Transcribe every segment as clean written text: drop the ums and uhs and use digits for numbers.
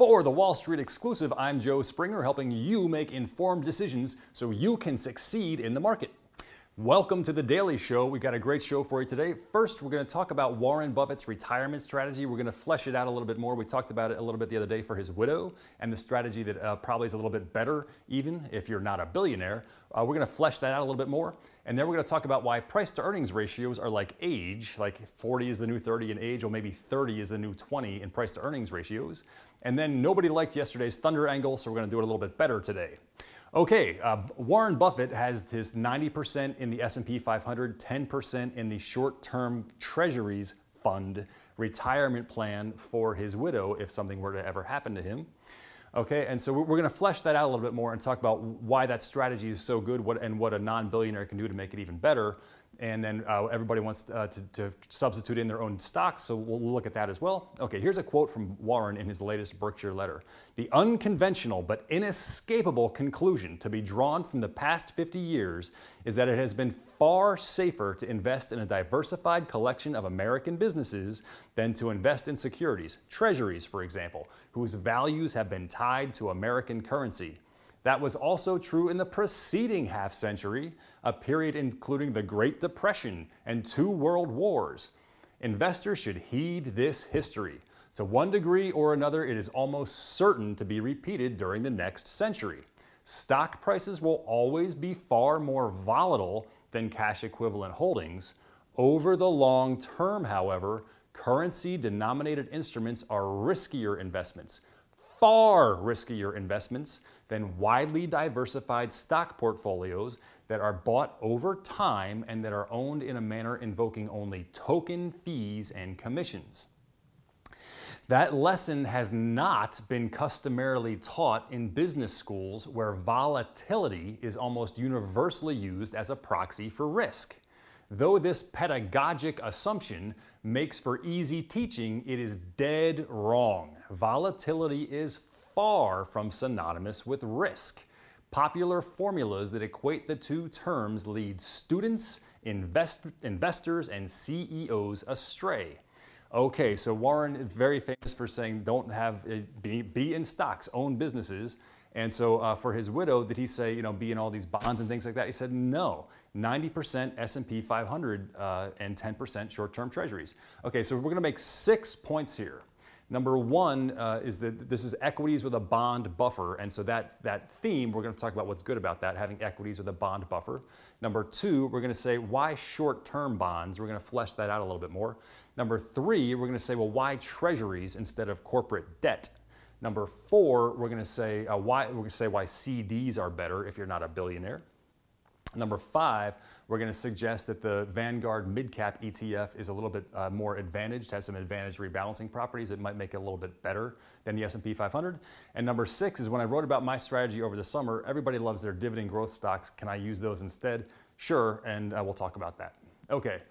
For the Wall Street Exclusive, I'm Joe Springer, helping you make informed decisions so you can succeed in the market. Welcome to the Daily Show. We've got a great show for you today. First, we're going to talk about Warren Buffett's retirement strategy. We're going to flesh it out a little bit more. We talked about it a little bit the other day for his widow and the strategy that probably is a little bit better, even if you're not a billionaire. We're going to flesh that out a little bit more. And then we're going to talk about why price to earnings ratios are like age, like 40 is the new 30 in age, or maybe 30 is the new 20 in price to earnings ratios. And then nobody liked yesterday's thunder angle, so we're going to do it a little bit better today. Okay, Warren Buffett has his 90% in the S&P 500, 10% in the short-term treasuries fund retirement plan for his widow if something were to ever happen to him. Okay, and so we're going to flesh that out a little bit more and talk about why that strategy is so good and what a non-billionaire can do to make it even better. And then everybody wants to substitute in their own stocks, so we'll look at that as well. Okay, here's a quote from Warren in his latest Berkshire letter. The unconventional but inescapable conclusion to be drawn from the past 50 years is that it has been far safer to invest in a diversified collection of American businesses than to invest in securities, treasuries, for example, whose values have been tied to American currency. That was also true in the preceding half century, a period including the Great Depression and 2 world wars. Investors should heed this history. To one degree or another, it is almost certain to be repeated during the next century. Stock prices will always be far more volatile than cash equivalent holdings. Over the long term, however, currency-denominated instruments are riskier investments, far riskier investments than widely diversified stock portfolios that are bought over time and that are owned in a manner invoking only token fees and commissions. That lesson has not been customarily taught in business schools where volatility is almost universally used as a proxy for risk. Though this pedagogic assumption makes for easy teaching, it is dead wrong. Volatility is far from synonymous with risk. Popular formulas that equate the two terms lead students, investors, and CEOs astray. Okay, so Warren is very famous for saying don't have be in stocks, own businesses. And so for his widow, did he say, be in all these bonds and things like that? He said no, 90% S&P 500 and 10% short-term treasuries. Okay, so we're going to make 6 points here. Number one is that this is equities with a bond buffer. And so that theme, we're going to talk about what's good about that, having equities with a bond buffer. Number two, we're going to say why short-term bonds. We're going to flesh that out a little bit more. Number three, we're going to say, well, why treasuries instead of corporate debt? Number four, we're going to say why CDs are better if you're not a billionaire. Number five, we're going to suggest that the Vanguard Mid-Cap ETF is a little bit more advantaged, has some advantage rebalancing properties that might make it a little bit better than the S&P 500. And number six is when I wrote about my strategy over the summer, everybody loves their dividend growth stocks. Can I use those instead? Sure, and we'll talk about that. Okay,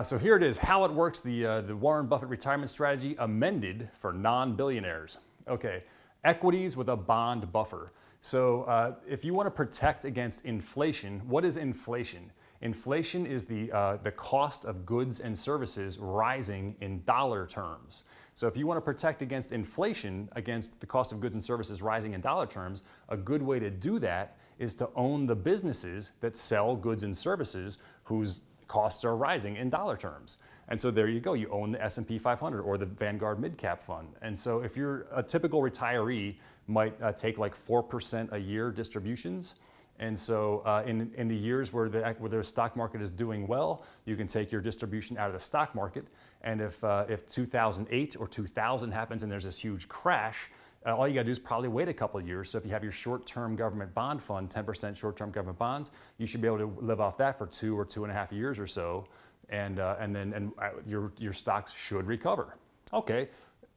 so here it is, how it works, the Warren Buffett retirement strategy amended for non-billionaires. Okay, equities with a bond buffer. So if you want to protect against inflation, what is inflation? Inflation is the cost of goods and services rising in dollar terms. So if you want to protect against inflation, against the cost of goods and services rising in dollar terms, a good way to do that is to own the businesses that sell goods and services whose costs are rising in dollar terms. And so there you go, you own the S&P 500 or the Vanguard Mid-Cap Fund. And so if you're a typical retiree might take like 4% a year distributions. And so in the years where the stock market is doing well, you can take your distribution out of the stock market. And if 2008 or 2000 happens and there's this huge crash, all you got to do is probably wait a couple of years. So if you have your short-term government bond fund, 10% short-term government bonds, you should be able to live off that for 2 or 2.5 years or so. And then your stocks should recover. Okay,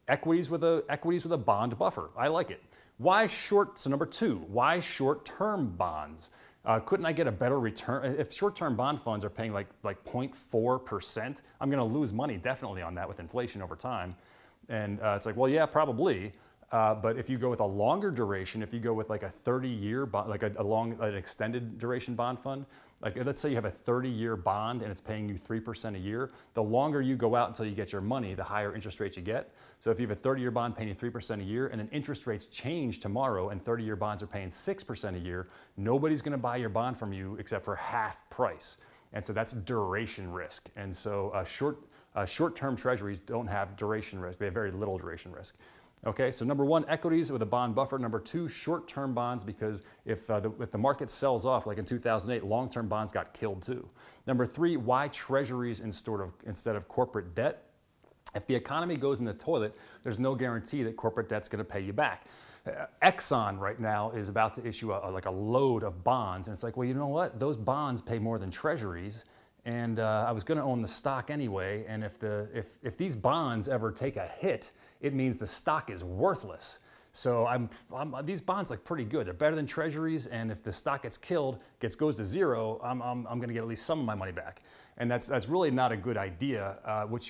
equities with a bond buffer. I like it. Why short? So number two, why short-term bonds? Couldn't I get a better return? If short-term bond funds are paying like 0.4%, I'm going to lose money definitely on that with inflation over time. And it's like, well, yeah, probably. But if you go with a longer duration, if you go with like a 30-year bond, like an extended duration bond fund, like let's say you have a 30-year bond and it's paying you 3% a year, the longer you go out until you get your money, the higher interest rates you get. So if you have a 30-year bond paying you 3% a year and then interest rates change tomorrow and 30-year bonds are paying 6% a year, nobody's gonna buy your bond from you except for half price. And so that's duration risk. And so short-term treasuries don't have duration risk. They have very little duration risk. Okay, so number one, equities with a bond buffer. Number two, short-term bonds, because if the market sells off, like in 2008, long-term bonds got killed too. Number three, why treasuries instead of corporate debt? If the economy goes in the toilet, there's no guarantee that corporate debt's gonna pay you back. Exxon right now is about to issue like a load of bonds, and it's like, well, you know what? Those bonds pay more than treasuries, and I was gonna own the stock anyway, and if these bonds ever take a hit, it means the stock is worthless. So these bonds look pretty good. They're better than treasuries, and if the stock gets killed, goes to zero, I'm gonna get at least some of my money back. And that's really not a good idea. What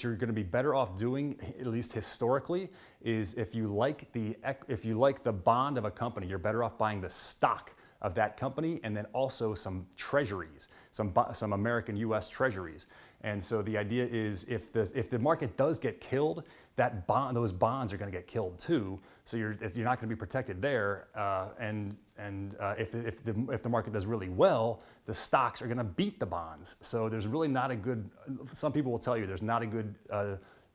you're gonna be better off doing, at least historically, is if you like the bond of a company, you're better off buying the stock of that company, and then also some treasuries, some American U.S. treasuries. And so the idea is if the market does get killed, those bonds are going to get killed too. So you're not going to be protected there. If the market does really well, the stocks are going to beat the bonds. So there's really not a good. Some people will tell you there's not a good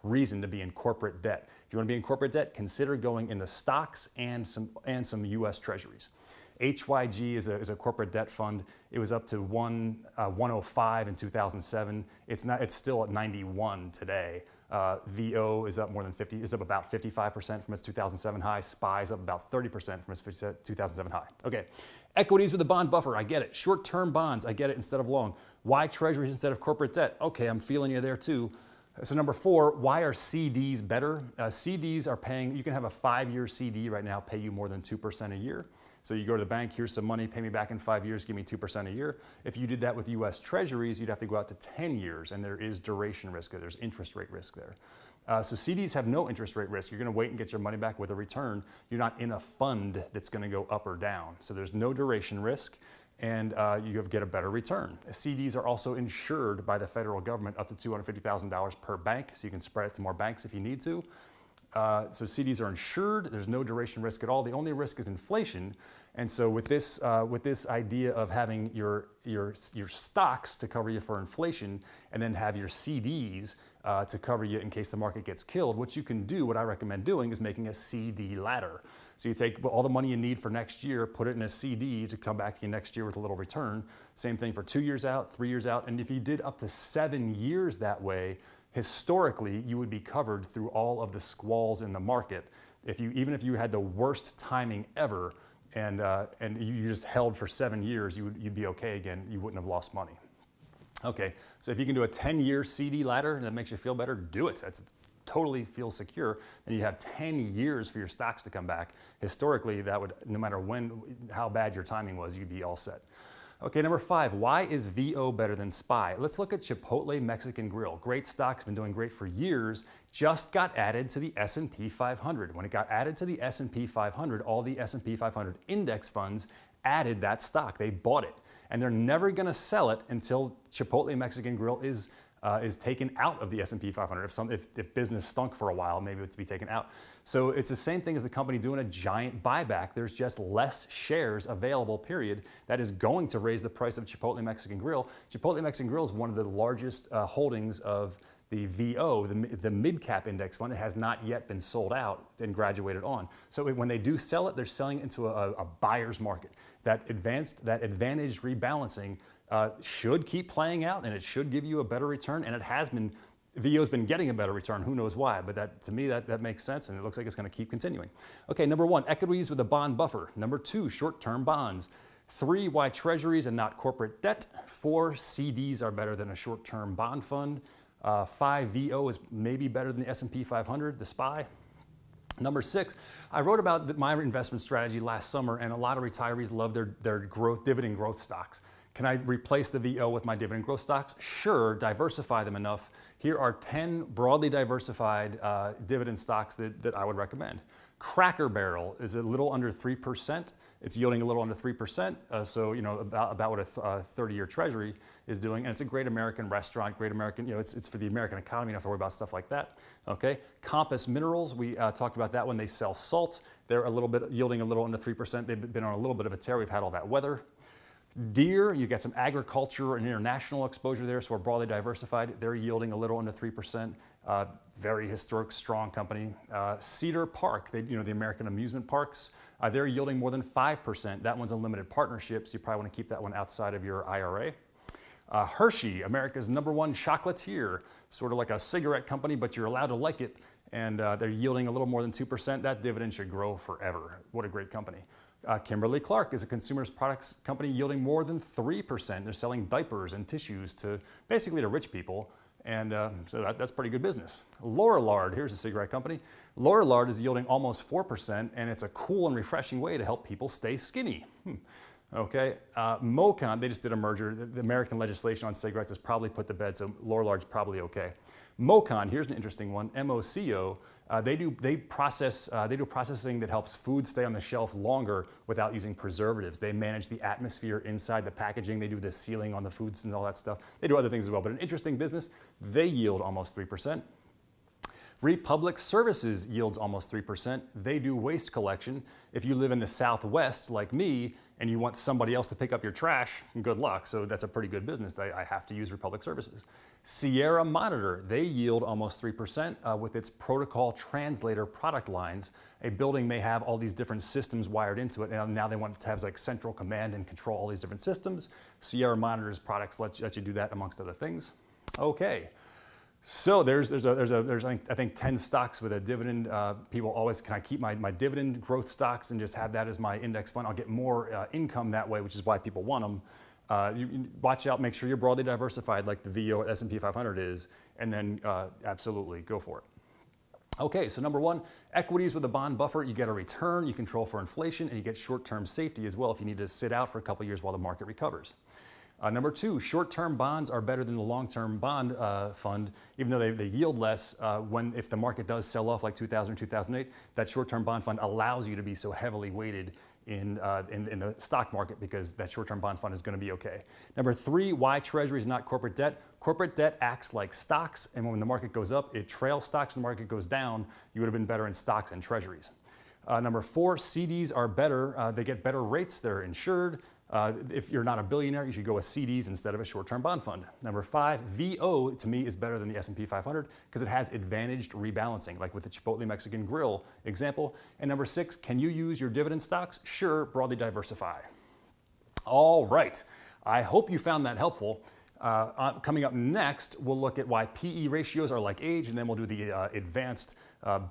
reason to be in corporate debt. If you want to be in corporate debt, consider going in the stocks and some U.S. treasuries. HYG is a corporate debt fund. It was up to 105 in 2007. It's still at 91 today. VO is up more than 50. Is up about 55% from its 2007 high. SPY is up about 30% from its 2007 high. Okay, equities with a bond buffer. I get it. Short-term bonds. I get it instead of long. Why treasuries instead of corporate debt? Okay, I'm feeling you there too. So number four, why are CDs better? CDs are paying. You can have a 5-year CD right now pay you more than 2% a year. So you go to the bank, here's some money, pay me back in 5 years, give me 2% a year. If you did that with US Treasuries, you'd have to go out to 10 years, and there is duration risk there, there's interest rate risk there. So CDs have no interest rate risk. You're gonna wait and get your money back with a return. You're not in a fund that's gonna go up or down. So there's no duration risk, and you get a better return. CDs are also insured by the federal government up to $250,000 per bank, so you can spread it to more banks if you need to. So CDs are insured. There's no duration risk at all. The only risk is inflation. And so with this idea of having your stocks to cover you for inflation, and then have your CDs to cover you in case the market gets killed, what you can do, what I recommend doing, is making a CD ladder. So you take all the money you need for next year, put it in a CD to come back to you next year with a little return. Same thing for 2 years out, 3 years out. And if you did up to 7 years that way, historically, you would be covered through all of the squalls in the market. Even if you had the worst timing ever, and you just held for 7 years, you'd be okay again. You wouldn't have lost money. Okay, so if you can do a 10-year CD ladder and that makes you feel better, do it. That's totally feels secure. And you have 10 years for your stocks to come back. Historically, that would, no matter how bad your timing was, you'd be all set. Okay, number 5, why is VO better than SPY? Let's look at Chipotle Mexican Grill. Great stock's been doing great for years, just got added to the S&P 500. When it got added to the S&P 500, all the S&P 500 index funds added that stock. They bought it. And they're never gonna sell it until Chipotle Mexican Grill is taken out of the S&P 500. If business stunk for a while, maybe it's to be taken out. So it's the same thing as the company doing a giant buyback. There's just less shares available, period. That is going to raise the price of Chipotle Mexican Grill. Chipotle Mexican Grill is one of the largest holdings of the VO, the mid-cap index fund. It has not yet been sold out and graduated on. So when they do sell it, they're selling into a buyer's market. That advantaged rebalancing should keep playing out, and it should give you a better return, and it has been. VO's been getting a better return, who knows why, but to me that makes sense, and it looks like it's going to keep continuing. Okay, number 1, equities with a bond buffer. Number 2, short-term bonds. 3, why treasuries and not corporate debt. 4, CDs are better than a short-term bond fund. 5, VO is maybe better than the S&P 500, the SPY. Number 6, I wrote about my investment strategy last summer, and a lot of retirees love their dividend growth stocks. Can I replace the VO with my dividend growth stocks? Sure, diversify them enough. Here are 10 broadly diversified dividend stocks that I would recommend. Cracker Barrel is a little under 3%. It's yielding a little under 3%, so about what a 30-year treasury is doing, and it's a great American restaurant, great American, it's for the American economy. You don't have to worry about stuff like that. Okay, Compass Minerals, we talked about that one. They sell salt. They're a little bit yielding a little under 3%. They've been on a little bit of a tear. We've had all that weather. Deere, you get some agriculture and international exposure there, so we're broadly diversified. They're yielding a little under 3%. Very historic, strong company. Cedar Park, the American amusement parks, they're yielding more than 5%. That one's a limited partnership, so you probably want to keep that one outside of your IRA. Hershey, America's #1 chocolatier, sort of like a cigarette company, but you're allowed to like it, and they're yielding a little more than 2%. That dividend should grow forever. What a great company. Kimberly-Clark is a consumer products company yielding more than 3%. They're selling diapers and tissues to basically to rich people. And so that's pretty good business. Lorillard, here's a cigarette company. Lorillard is yielding almost 4%, and it's a cool and refreshing way to help people stay skinny. Okay, Mocon, they just did a merger. The American legislation on cigarettes is probably put to bed, so Lorillard's probably okay. Mocon, here's an interesting one. MOCO, they do processing that helps food stay on the shelf longer without using preservatives. They manage the atmosphere inside the packaging. They do the sealing on the foods and all that stuff. They do other things as well, but an interesting business. They yield almost 3%. Republic Services yields almost 3%. They do waste collection. If you live in the Southwest like me and you want somebody else to pick up your trash, good luck. So that's a pretty good business. I have to use Republic Services. Sierra Monitor, they yield almost 3% with its protocol translator product lines. A building may have all these different systems wired into it, and now they want to have like central command and control all these different systems. Sierra Monitor's products let you do that, amongst other things. Okay. So there's I think 10 stocks with a dividend. People always, can I keep my dividend growth stocks and just have that as my index fund? I'll get more income that way, which is why people want them. You watch out, make sure you're broadly diversified like the VO or S&P 500 is, and then absolutely go for it. Okay, so #1, equities with a bond buffer. You get a return, you control for inflation, and you get short-term safety as well if you need to sit out for a couple years while the market recovers. #2, short-term bonds are better than the long-term bond fund, even though they yield less. If the market does sell off like 2000 or 2008, that short-term bond fund allows you to be so heavily weighted in the stock market because that short-term bond fund is going to be okay. #3, why treasury is not corporate debt. Corporate debt acts like stocks, and when the market goes up, it trails stocks, and the market goes down, you would have been better in stocks and treasuries. #4, CDs are better. They get better rates. They're insured. If you're not a billionaire, you should go with CDs instead of a short-term bond fund. #5, VO to me is better than the S&P 500 because it has advantaged rebalancing, like with the Chipotle Mexican Grill example. And #6, can you use your dividend stocks? Sure, broadly diversify. All right, I hope you found that helpful. Coming up next, we'll look at why PE ratios are like age, and then we'll do the advanced,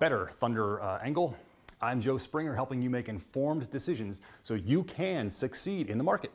better Thunder angle. I'm Joe Springer, helping you make informed decisions so you can succeed in the market.